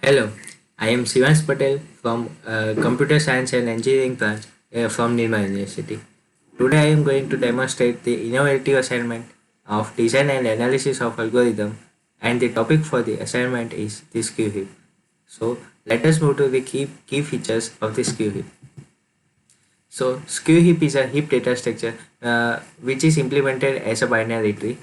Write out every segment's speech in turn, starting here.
Hello, I am Sivansh Patel from Computer Science and Engineering branch from Nirma University. Today I am going to demonstrate the innovative assignment of design and analysis of algorithm, and the topic for the assignment is the skew heap. So let us move to the key features of the skew heap. So skew heap is a heap data structure which is implemented as a binary tree.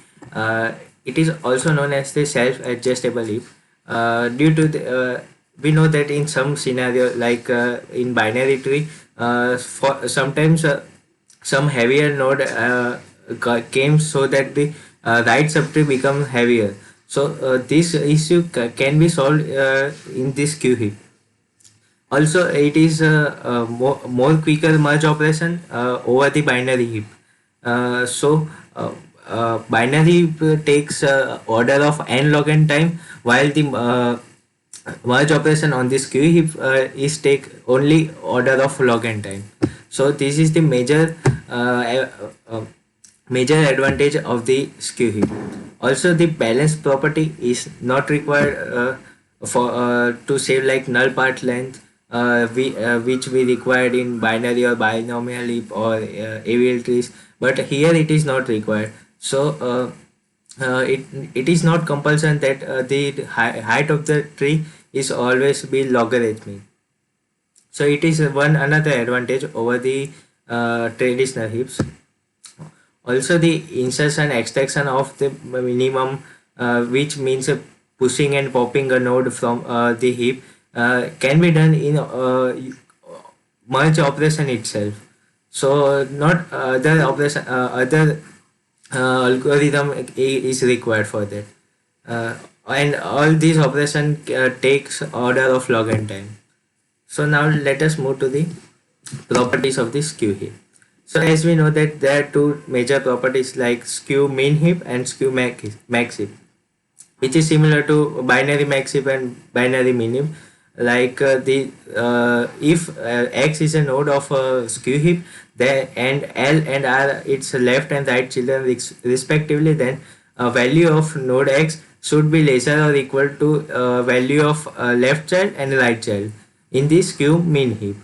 It is also known as the self-adjustable heap. Due to we know that in some scenario like in binary tree, for sometimes some heavier node came so that the right subtree become heavier. So this issue can be solved in this skew heap. Also, it is a more quicker merge operation over the binary heap. Binary heap takes order of n log n time, while the merge operation on this skew heap is take only order of log n time. So this is the major advantage of the skew heap. Also, the balance property is not required for to save like null part length, which we required in binary or binomial heap or AVL trees, but here it is not required. So it is not compulsion that the height of the tree is always be logarithmic. So it is one another advantage over the traditional heaps. Also, the insertion extraction of the minimum, which means pushing and popping a node from the heap, can be done in merge operation itself. So not other operation, other algorithm is required for that. And all these operation takes order of log n time. So now let us move to the properties of the skew heap. So as we know that there are two major properties like skew min heap and skew max heap, which is similar to binary max heap and binary min heap. Like the if x is a node of a skew heap, then and L and R its left and right children respectively, then value of node x should be lesser or equal to value of left child and right child in the skew min heap.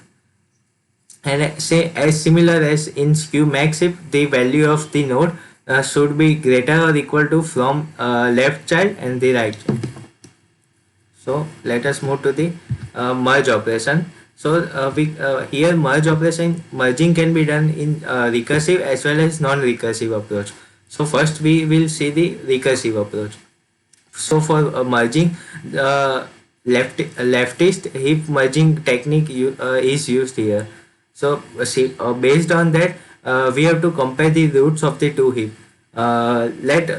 And say as similar as in skew max heap, the value of the node should be greater or equal to from left child and the right child. So let us move to the merge operation. So we here merging can be done in recursive as well as non-recursive approach. So first we will see the recursive approach. So for merging, leftist heap merging technique is used here. So see, based on that, we have to compare the roots of the two heap. Let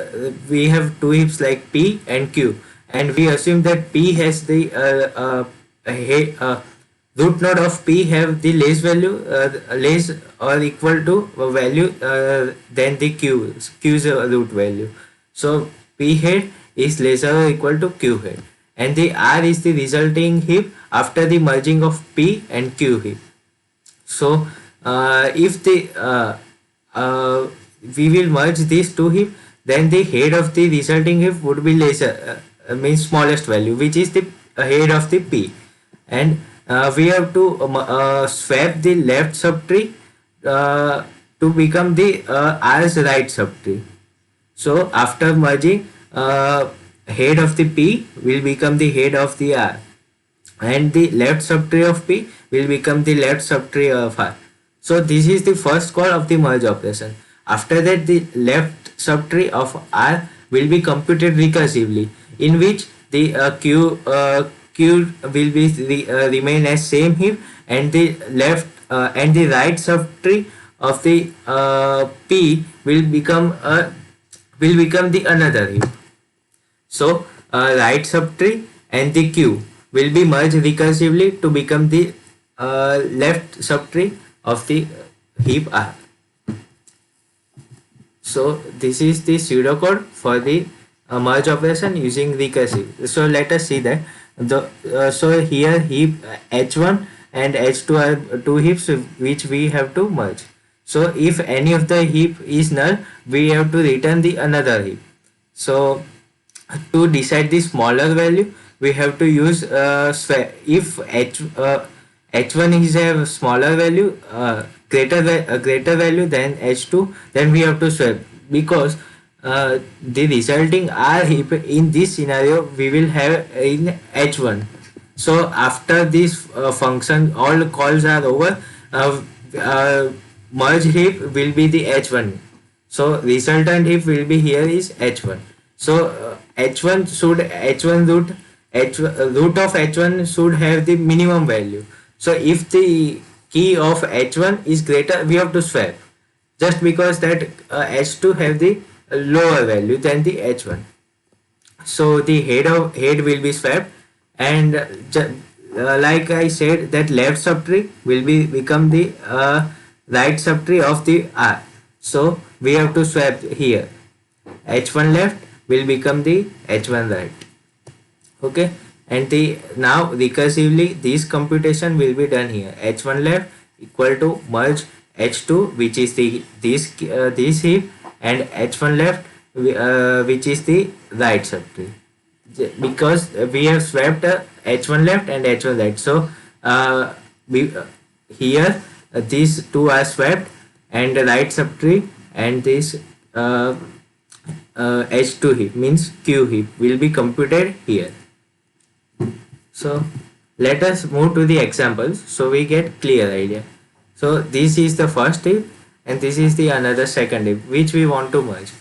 we have two heaps like P and Q, and we assume that P has the root node of P have the less or equal to value than the Q's root value. So P head is lesser or equal to Q head, and the R is the resulting heap after the merging of P and Q heap. So if the we will merge these two heap, then the head of the resulting heap would be lesser, means smallest value, which is the head of the P, and we have to swap the left subtree to become the R's right subtree. So after merging, head of the P will become the head of the R, and the left subtree of P will become the left subtree of R. So this is the first call of the merge operation. After that, the left subtree of R will be computed recursively, in which the Q will be remain as same heap, and the left and the right subtree of the P will become the another heap. So right subtree and the Q will be merged recursively to become the left subtree of the heap R. So this is the pseudocode for the merge operation using recursive. So let us see that so here heap H1 and H2 are two heaps which we have to merge. So if any of the heap is null, we have to return the another heap. So to decide the smaller value, we have to use if h1 is a smaller value, greater value than h2, then we have to swap, because the resulting r heap in this scenario we will have in h1. So after this function all calls are over, uh, uh, merge heap will be the h1. So resultant heap will be here is h1. So h1 should h1 root root of h1 should have the minimum value. So if the key of h1 is greater, we have to swap, just because that h2 have the lower value than the h1. So the head will be swapped, and like I said, that left subtree will be become the right subtree of the r. So we have to swap here. h1 left will become the h1 right. Okay, and the now recursively this computation will be done here. h1 left equal to merge h2, which is the this heap, and h1 left which is the right subtree, because we have swapped h1 left and h1 right. So we here these two are swapped, and the right subtree and this h2 heap means q heap will be computed here. So let us move to the examples so we get clear idea. So this is the first heap, and this is the another second heap which we want to merge.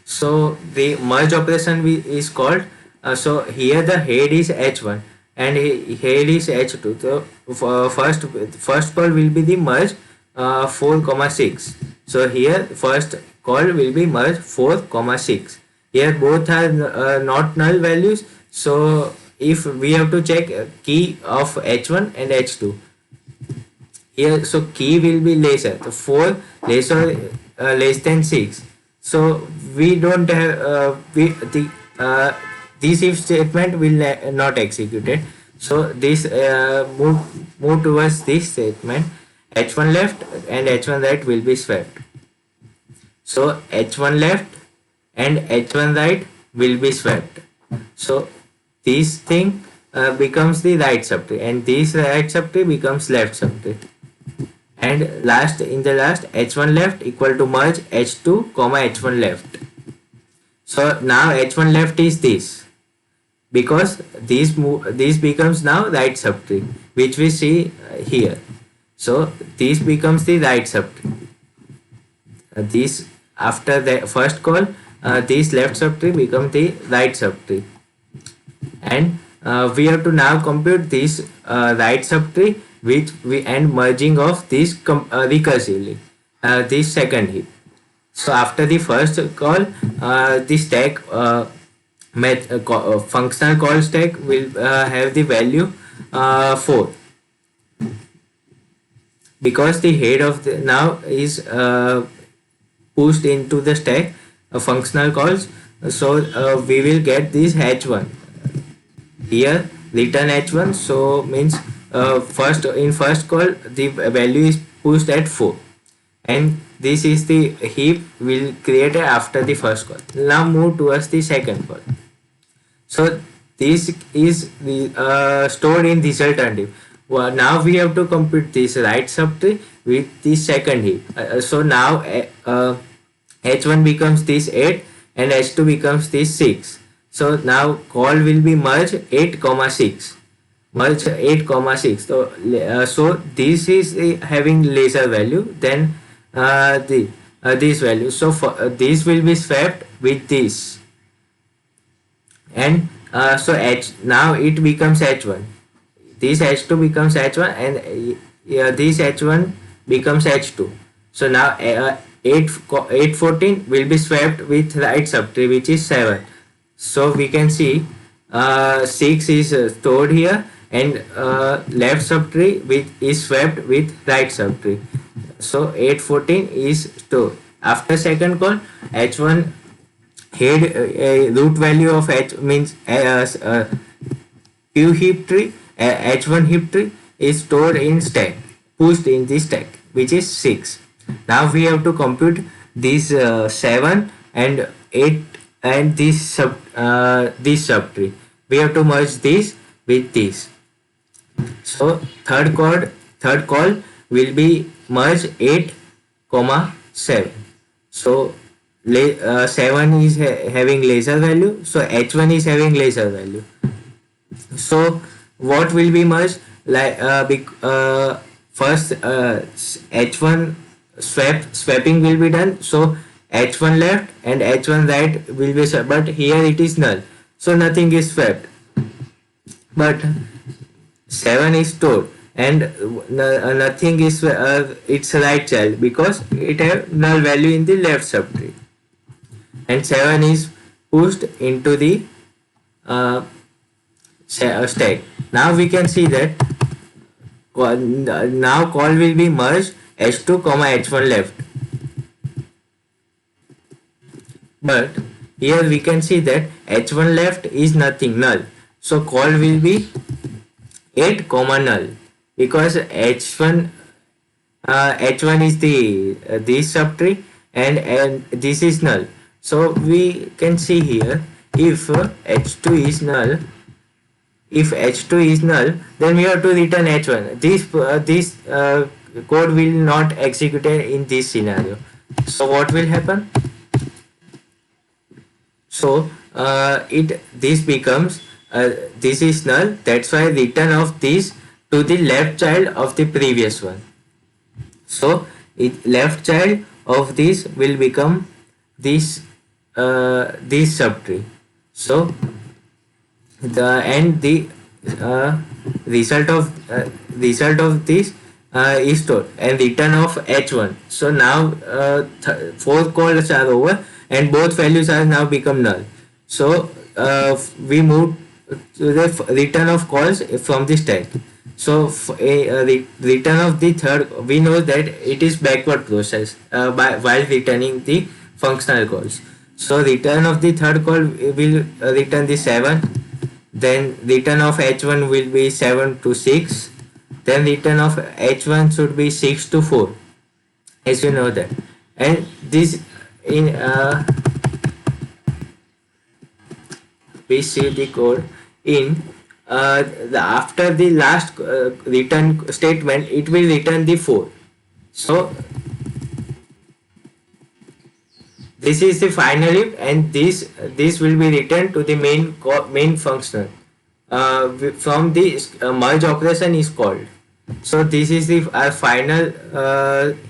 So the merge operation is called, so here the head is h1 and head is h2. So first call will be the merge 4,6. So here first call will be merge 4,6. Here both are not null values. So if we have to check key of h1 and h2 here, so key will be lesser, so 4 less than 6. So we don't have this if statement will not executed. So this move towards this statement, h1 left and h1 right will be swapped. So h1 left and h1 right will be swapped. So this thing becomes the right subtree, and this right subtree becomes left subtree. And in the last h1 left equal to merge h2 comma h1 left. So now h1 left is this, because this becomes now right subtree, which we see here. So this becomes the right subtree. This after the first call, this left subtree becomes the right subtree, and we have to now compute this right subtree which we and merging of this recursively this second heap. So after the first call, the stack functional call stack will have the value 4, because the head of the now is pushed into the stack functional calls. So we will get this h1 here, return h1. So means first call the value is pushed at 4, and this is the heap will create after the first call. Now move towards the second call. So this is the stored in resultant heap. Well, now we have to compute this right subtree with the second heap. So now h1 becomes this 8 and h2 becomes this 6. So now call will be merge 8,6. Merge 8,6. So this is having lesser value than this value. So this will be swapped with this, and so now it becomes h1. This h2 becomes h1, and this h1 becomes h2. So now 814 will be swapped with right subtree, which is 7. So we can see 6 is stored here, and left subtree is swapped with right subtree. So 814 is stored. After second call, h1 head root value of h means q heap tree, h1 heap tree is stored in stack, pushed in the stack, which is 6. Now we have to compute this 7 and 8 and this subtree. we have to merge this with this. So third call will be merge 8 comma 7. So 7 is having laser value, so h1 is having laser value. So what will be merged? Like first h1 swapping will be done. So h1 left and h1 right will be swapped, but here it is null, so nothing is swapped. But 7 is stored and nothing is its right child because it have null value in the left subtree, and 7 is pushed into the uh, stack. Now we can see that now call will be merged h2 comma h1 left, but here we can see that h1 left is nothing, null, so call will be 8 comma null because h1 is the this subtree and this is null. So we can see here if h2 is null, if h2 is null, then we have to return h1. This code will not execute in this scenario. So what will happen? So this becomes this is null. That's why return of this to the left child of the previous one. So left child of this will become this this subtree. So the result of this is stored and return of h1. So now four calls are over and both values are now become null. So we move to the return of calls from the stack. So return of the third, we know that it is backward process while returning the functional calls. So return of the third call will return the 7, then return of h1 will be 7 to 6, then return of h1 should be 6 to 4, as you know that. And this in we see the code in after the last return statement, it will return the 4. So this is the final if, and this will be returned to the main function from the merge operation is called. So this is the final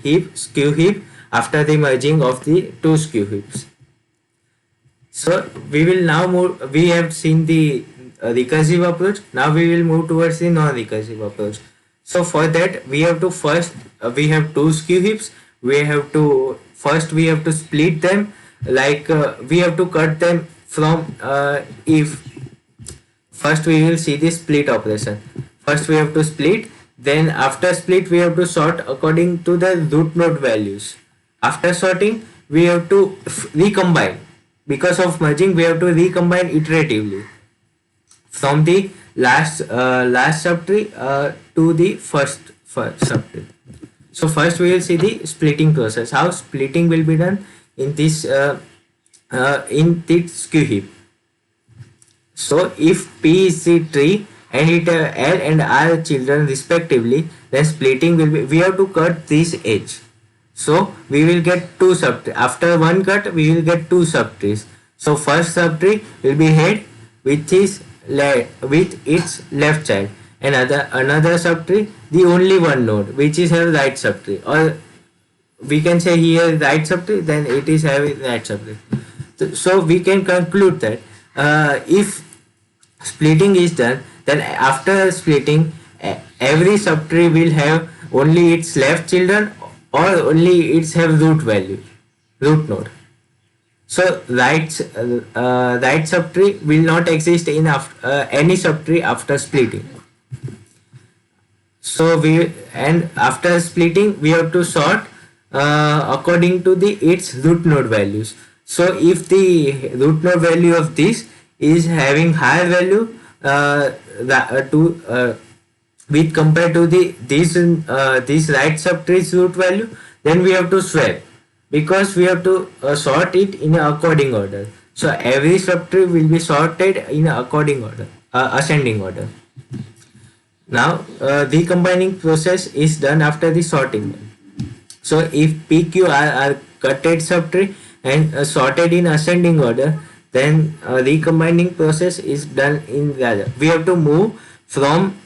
heap, skew heap, after the merging of the two skew heaps. So we will now move. We have seen the recursive approach. Now we will move towards the non-recursive approach. So for that we have to first we have two skew heaps. We have to split them, like we have to cut them from if. First we will see the split operation. First we have to split, then after split we have to sort according to the root node values. After sorting we have to recombine. Because of merging we have to recombine iteratively from the last subtree to the first subtree. So first we will see the splitting process, how splitting will be done in this skew heap. So if P is the tree and it L and R children respectively, then splitting will be, we have to cut this edge. So we will get two subtrees. After one cut we will get two subtrees. So first subtree will be head with its left child, and another subtree the only one node which is have right subtree, or we can say here right subtree, then it is having right subtree. So we can conclude that if splitting is done, then after splitting every subtree will have only its left children or only its have root node. So right subtree will not exist in any subtree after splitting. So after splitting we have to sort according to its root node values. So if the root node value of this is having higher value with compared to this right subtree's root value, then we have to swap, because we have to sort it in according order. So every subtree will be sorted in according order, ascending order. Now the combining process is done after the sorting. So if PQ are cutted subtree and sorted in ascending order, then recombining process is done in rather. We have to move from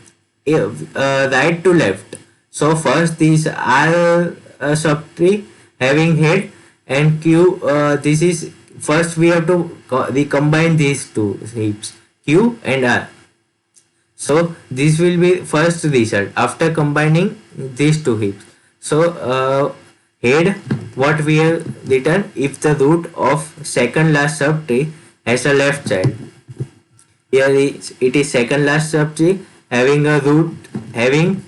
right to left. So first these are subtree having head and Q. This is first we have to recombine these two heaps Q and R. So this will be first result after combining these two heaps. So head, what we have written, if the root of second last subtree has a left child. Here it is second last subtree having a root having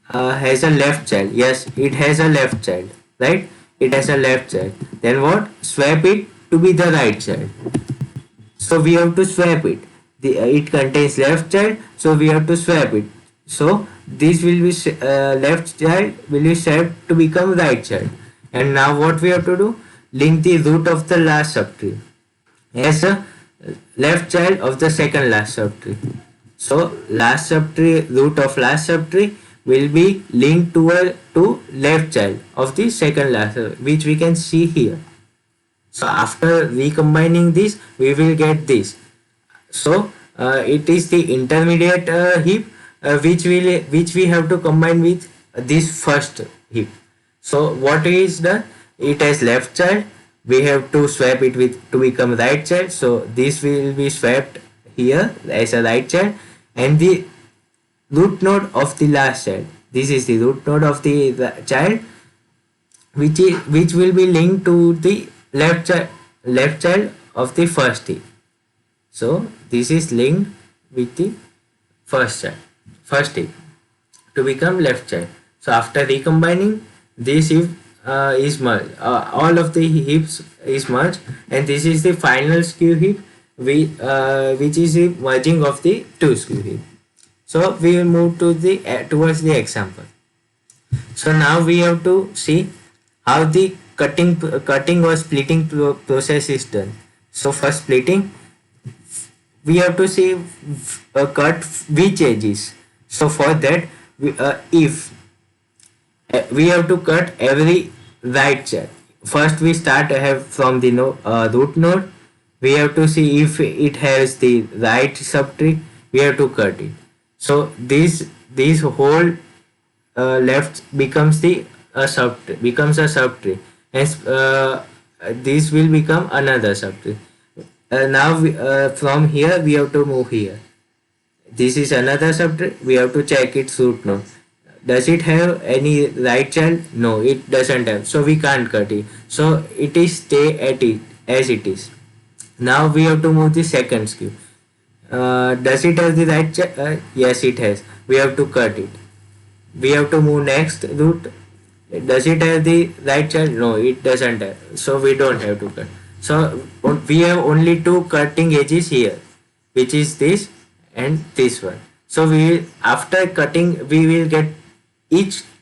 has a left child. Yes, it has a left child, right? It has a left child. Then what? Swap it to be the right child. So we have to swap it. It contains left child, so we have to swap it. So this will be left child will be swapped to become right child. And now what we have to do? Link the root of the last subtree as a left child of the second last subtree. So last subtree, root of last subtree will be linked to left child of the second last, which we can see here. So after recombining this, we will get this. So it is the intermediate heap which we have to combine with this first heap. So what is done? It has left child. We have to swap it with to become right child. So this will be swapped here as a right child, and the root node of the last child. This is the root node of the child, which will be linked to the left child of the first heap. So this is linked with the first heap to become left child. So after recombining, this heap is merged. All of the heaps is merged, and this is the final skew heap, which is the merging of the two skew heap. So we will move to the towards the example. So now we have to see how the cutting or splitting process is done. So for splitting, we have to see cut which edges. So for that, if we have to cut every right child. First we start have from the root node. We have to see if it has the right subtree. We have to cut it. So this whole left becomes the subtree, and this will become another subtree. Now from here we have to move here. This is another subtree. We have to check its root node. Does it have any right child? No, it doesn't have. So we can't cut it. So it is stay at it as it is. Now we have to move the second skew. Does it have the right child? Yes, it has. We have to cut it. We have to move next root. Does it have the right child? No, it doesn't have. So we don't have to cut. So we have only two cutting edges here, which is this and this one. So after cutting we will get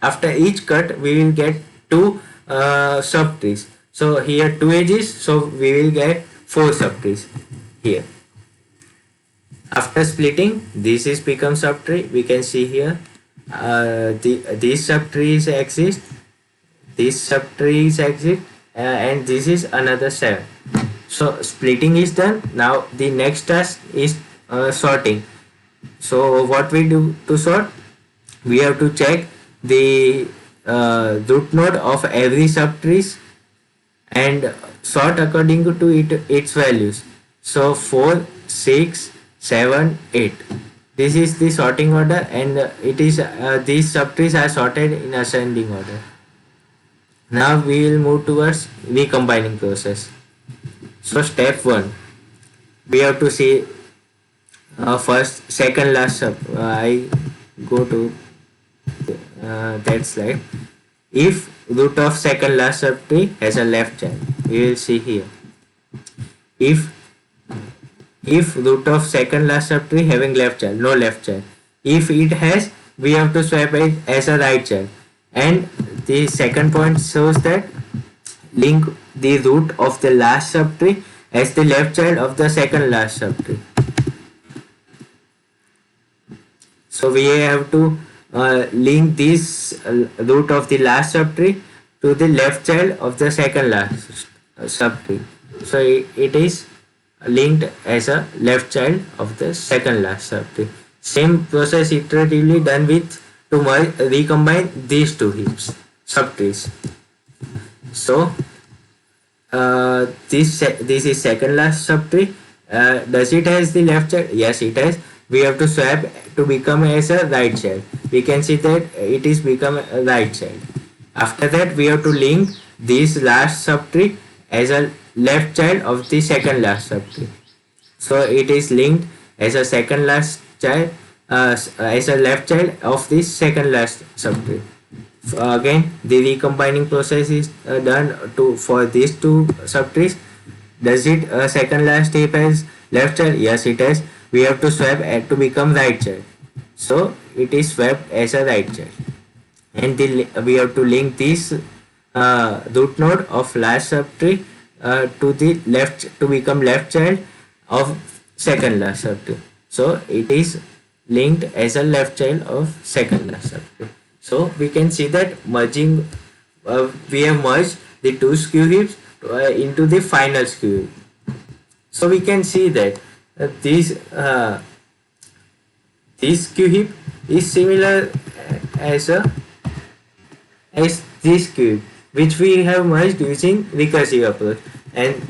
after each cut we will get two subtrees. So here two edges, so we will get four subtrees here. After splitting, this is become subtree. We can see here these subtrees exist. These subtrees exist, and this is another 7. So splitting is done. Now the next task is sorting. So what we do to sort? We have to check the root node of every subtrees and sort according to its values. So 4, 6, 7, 8. This is the sorting order, and it is these subtrees are sorted in ascending order. Now we will move towards recombining process. So step 1, we have to see first second last sub. I go to that slide. If root of second last subtree has a left child, we will see here. If root of second last subtree having left child, no left child. If it has, we have to swap it as a right child. And the second point shows that link the root of the last subtree as the left child of the second last subtree. So we have to link this root of the last subtree to the left child of the second last subtree. So it is linked as a left child of the second last subtree. Same process iteratively done with to recombine these two heaps subtrees. So this is second last subtree. Does it has the left child? Yes, it has. We have to swap to become as a right child. We can see that it is become a right child. After that, we have to link this last subtree as a left child of the second last subtree. So it is linked as a second last child, as a left child of this second last subtree. Again, the recombining process is done to for these two subtrees. Does it second last heap as left child? Yes, it has. We have to swap to become right child. So it is swapped as a right child, and we have to link this root node of last subtree to the left to become left child of second last subtree. So it is linked as a left child of second last subtree. So we can see that merging, we have merged the two skew heaps into the final skew heap. So we can see that this skew heap is similar as this skew heap, which we have merged using recursive approach, and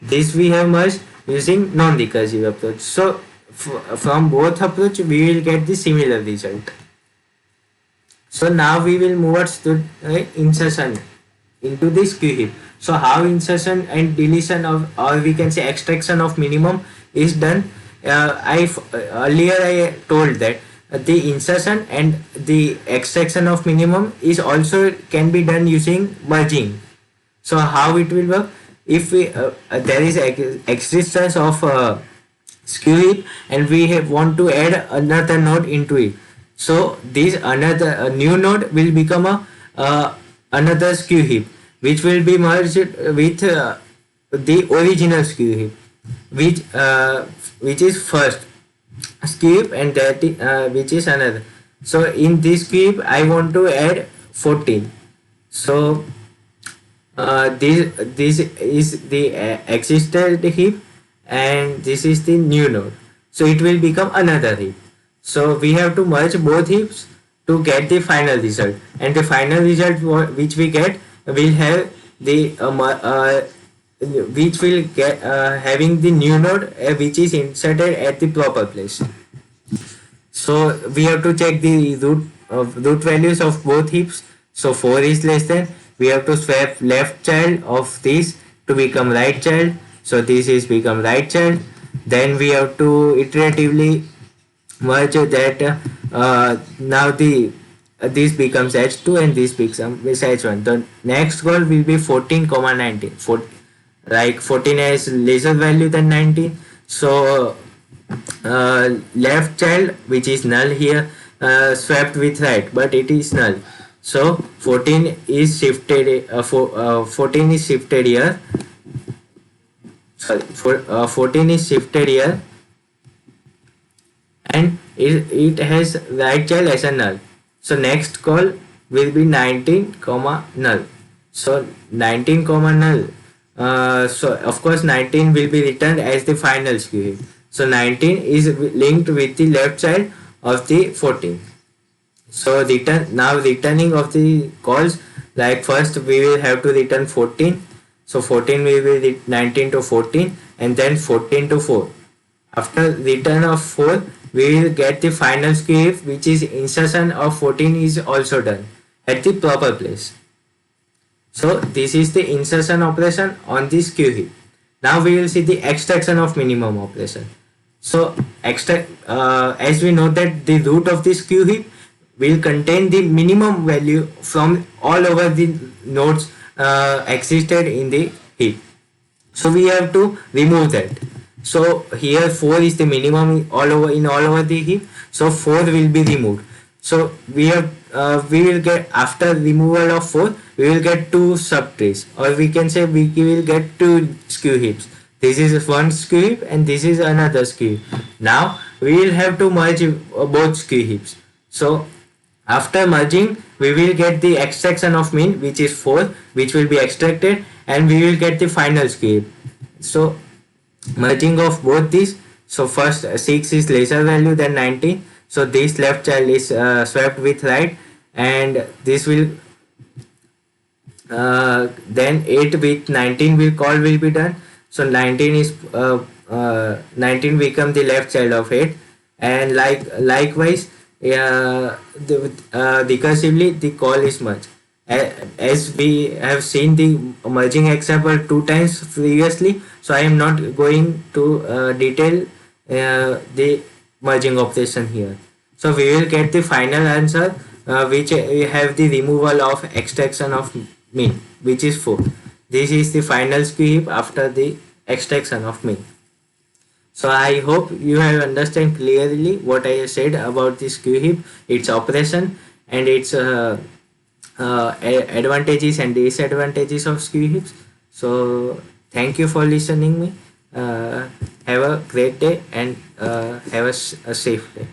this we have merged using non-recursive approach. So from both approach we will get the similar result. So now we will move us to insertion into the skew heap. So how insertion and deletion of, or we can say extraction of minimum is done. Earlier I told that the insertion and the extraction of minimum is also can be done using merging. So how it will work? If we there is existence of skew heap and we want to add another node into it, so this another new node will become a another skew heap, which will be merged with the original skew heap, which is first skew heap, and that which is another. So in this skew heap I want to add 14. So this is the existed heap, and this is the new node. So it will become another heap. So we have to merge both heaps to get the final result, and the final result which we get will have the which will get having the new node which is inserted at the proper place. So we have to check the root values of both heaps. So 4 is less than. We have to swap left child of this to become right child. So this is become right child. Then we have to iteratively merge that. Now this becomes H2 and this becomes H1. The next goal will be 14, 19. Like 14 has lesser value than 19. So left child, which is null here, swapped with right, but it is null. So 14 is shifted. 14 is shifted here. Sorry, 14 is shifted here, and it has right child as a null. So next call will be 19 comma null. So 19 comma null. So of course 19 will be returned as the final skew heap. So 19 is linked with the left child of the 14. So returning of the calls, like first we will have to return 14. So 14 will be 19 to 14, and then 14 to 4. After return of 4, we will get the final skew heap, which is insertion of 14 is also done at the proper place. So this is the insertion operation on the skew heap. Now we will see the extraction of minimum operation. So as we know that the root of the skew heap will contain the minimum value from all over the nodes existed in the heap. So we have to remove that. So here 4 is the minimum all over the heap. So 4 will be removed. So we have we will get, after removal of 4, we will get two subtrees, or we can say we will get two skew heaps. This is one skew heap and this is another skew heap. Now we will have to merge both skew heaps. So after merging, we will get the extraction of mean, which is 4, which will be extracted, and we will get the final skew heap. So merging of both these, so first 6 is lesser value than 19, so this left child is swapped with right, and this will then 8 with 19 will call will be done. So 19 is 19 become the left child of 8, and likewise recursively the call is merged. As we have seen the merging example 2 times previously, so I am not going to detail the merging operation here. So we will get the final answer, which we have the removal of extraction of mean, which is 4. This is the final skew heap after the extraction of mean. So I hope you have understand clearly what I said about the skew heap, its operation, and its advantages and disadvantages of skew heaps. So thank you for listening me. Have a great day, and have a safe day.